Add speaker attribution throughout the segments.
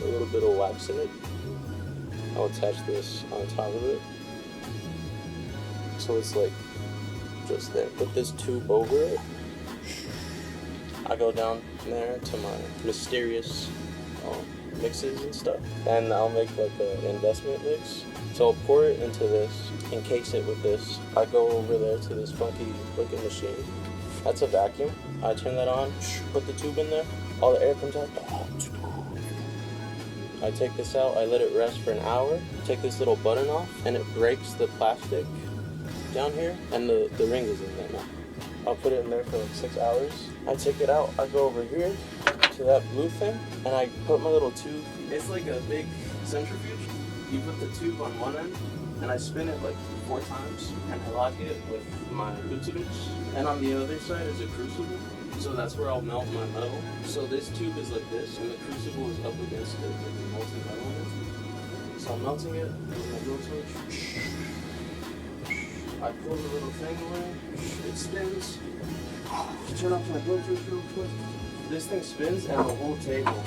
Speaker 1: a little bit of wax in it. I'll attach this on top of it. So it's like just there. Put this tube over it. I go down there to my mysterious mixes and stuff. And I'll make like an investment mix. So I'll pour it into this, encase it with this. I go over there to this funky looking machine. That's a vacuum. I turn that on, put the tube in there. All the air comes out. I take this out, I let it rest for an hour. Take this little button off and it breaks the plastic down here and the ring is in there now. I'll put it in there for like 6 hours. I take it out, I go over here to that blue thing and I put my little tube. It's like a big centrifuge. You put the tube on one end and I spin it like 4 times and I lock it with my crucifix. And on the other side is a crucible. So that's where I'll melt my metal. So this tube is like this and the crucible is up against it with the molten metal in it. So I'm melting it with my blow torch. I pull the little thing away, it spins. Turn off my blow torch real quick. This thing spins and the whole table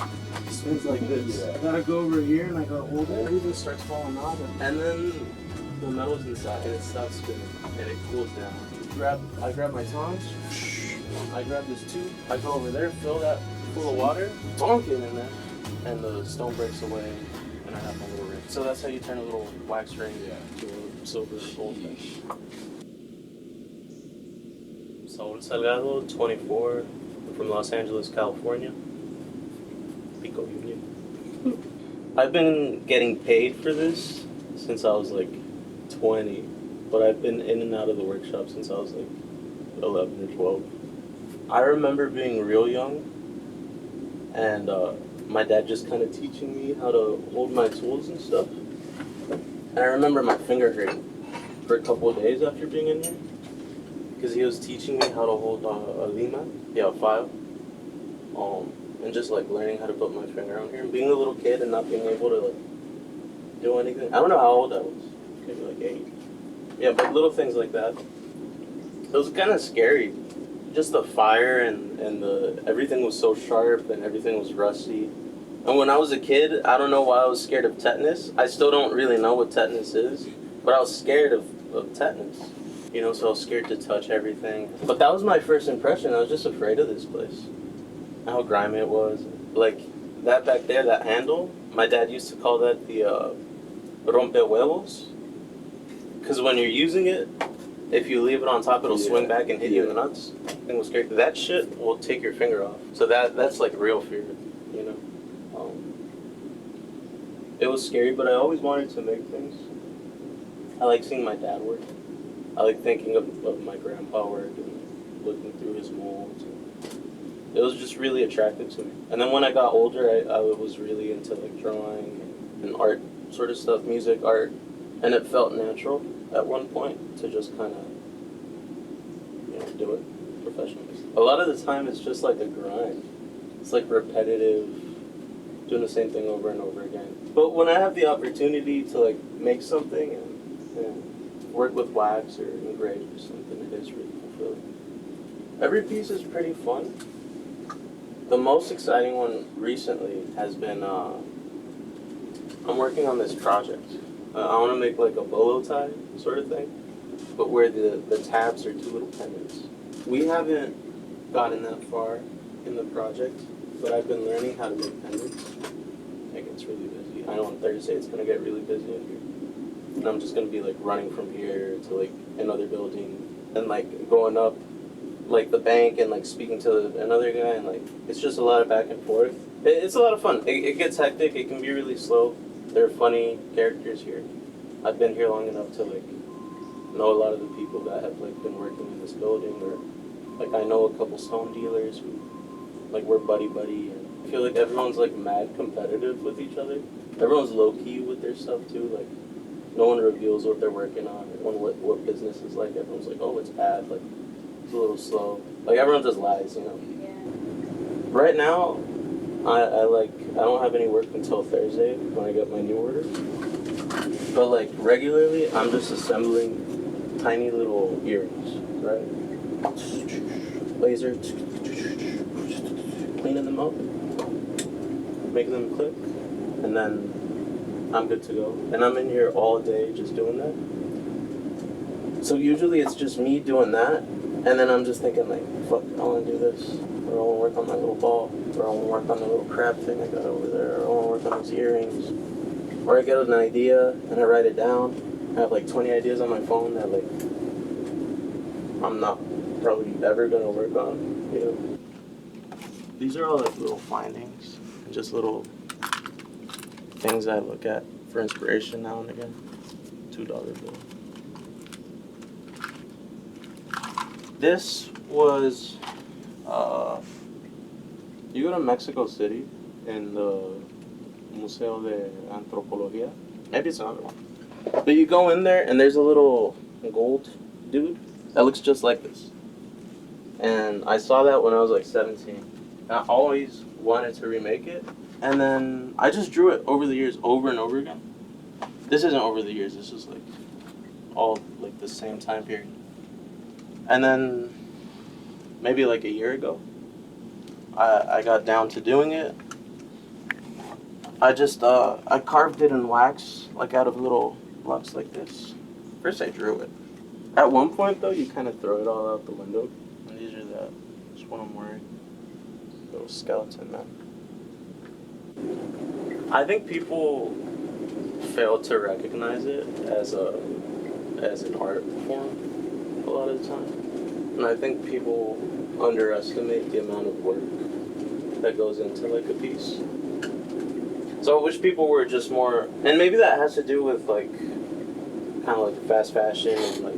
Speaker 1: spins like this. I gotta go over here and I gotta hold it. Everything starts falling off. And then the metal's inside and it stops spinning and it cools down. I grab my tongs. I grab this tube, I go over there, fill that full of water, dunk it in there, and the stone breaks away, and I have my little ring. So that's how you turn a little wax ring to a silver gold thing. Saul Salgado, 24, from Los Angeles, California. Pico Union. I've been getting paid for this since I was like 20, but I've been in and out of the workshop since I was like 11 or 12. I remember being real young and my dad just kind of teaching me how to hold my tools and stuff. And I remember my finger hurting for a couple of days after being in here because he was teaching me how to hold a lima, a file, and just like learning how to put my finger on here. And being a little kid and not being able to like do anything. I don't know how old I was, maybe like 8. Yeah, but little things like that. It was kind of scary. Just the fire and the everything was so sharp and everything was rusty. And when I was a kid, I don't know why I was scared of tetanus. I still don't really know what tetanus is, but I was scared of tetanus. You know, so I was scared to touch everything. But that was my first impression. I was just afraid of this place. How grimy it was. Like that back there, that handle, my dad used to call that the rompehuevos. Because when you're using it, if you leave it on top, it'll swing back and hit you in the nuts. It was scary. That shit will take your finger off. So that's like real fear, you know. It was scary, but I always wanted to make things. I like seeing my dad work. I like thinking of my grandpa work and looking through his molds. It was just really attractive to me. And then when I got older, I was really into like drawing and art sort of stuff, music, art. And it felt natural at one point to just kind of, do it professionally. A lot of the time it's just like a grind. It's like repetitive, doing the same thing over and over again. But when I have the opportunity to like make something and work with wax or engrave or something, it is really fulfilling. Every piece is pretty fun. The most exciting one recently has been, I'm working on this project. I want to make like a bolo tie sort of thing, but where the tabs are 2 little pendants. We haven't gotten that far in the project, but I've been learning how to make pendants. It gets really busy. I know on Thursday it's going to get really busy in here. And I'm just going to be like running from here to like another building and like going up like the bank and like speaking to another guy and like it's just a lot of back and forth. It's a lot of fun. It gets hectic. It can be really slow. There are funny characters here. I've been here long enough to like know a lot of the people that have like been working in this building, or like I know a couple stone dealers who like we're buddy and I feel like everyone's like mad competitive with each other. Everyone's low key with their stuff too. Like no one reveals what they're working on or what business is like. Everyone's like, oh, it's bad. Like it's a little slow. Like everyone just lies, you know. Yeah. Right now, I don't have any work until Thursday when I get my new order. But like regularly, I'm just assembling tiny little earrings, right? Laser, cleaning them up, making them click, and then I'm good to go. And I'm in here all day just doing that. So usually it's just me doing that, and then I'm just thinking like, fuck, I want to do this, or I want to work on my little ball, or I want to work on the little crab thing I got over there, or I want to work on those earrings. Or I get an idea and I write it down. I have like 20 ideas on my phone that like I'm not probably ever gonna work on, you know. These are all like little findings, and just little things I look at for inspiration now and again. $2 bill. This was, you go to Mexico City in the Museo de Antropología. Maybe it's another one. But you go in there and there's a little gold dude that looks just like this. And I saw that when I was like 17. And I always wanted to remake it. And then I just drew it over the years, over and over again. This isn't over the years, this is like all like the same time period. And then maybe like a year ago, I got down to doing it. I just, I carved it in wax, like out of little blocks like this. First I drew it. At one point though, you kind of throw it all out the window. And these are that. That's what I'm wearing. Little skeleton man. I think people fail to recognize it as an art form a lot of the time. And I think people underestimate the amount of work that goes into like a piece. So I wish people were just more, and maybe that has to do with like kind of like fast fashion and like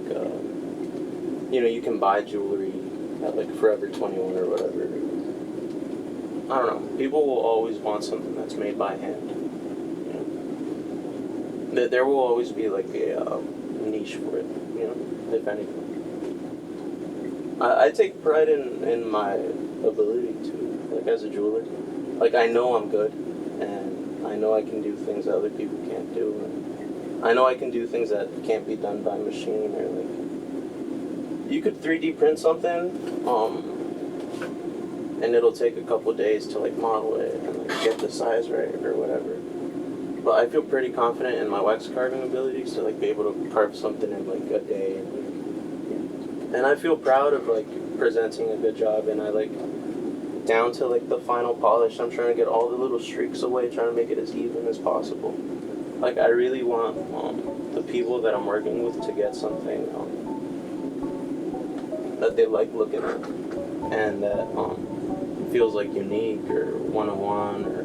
Speaker 1: you know, you can buy jewelry at like Forever 21 or whatever. I don't know. People will always want something that's made by hand. You know? There will always be like a niche for it, you know, if anything. I take pride in my ability to, like as a jeweler. Like I know I'm good, and I know I can do things that other people can't do. And I know I can do things that can't be done by machine, or like, you could 3D print something, and it'll take a couple days to like model it and like get the size right or whatever. But I feel pretty confident in my wax carving abilities to like be able to carve something in like a day, and I feel proud of like presenting a good job, and I like down to like the final polish, I'm trying to get all the little streaks away, trying to make it as even as possible. Like I really want the people that I'm working with to get something that they like looking at, and that feels like unique or one-on-one, or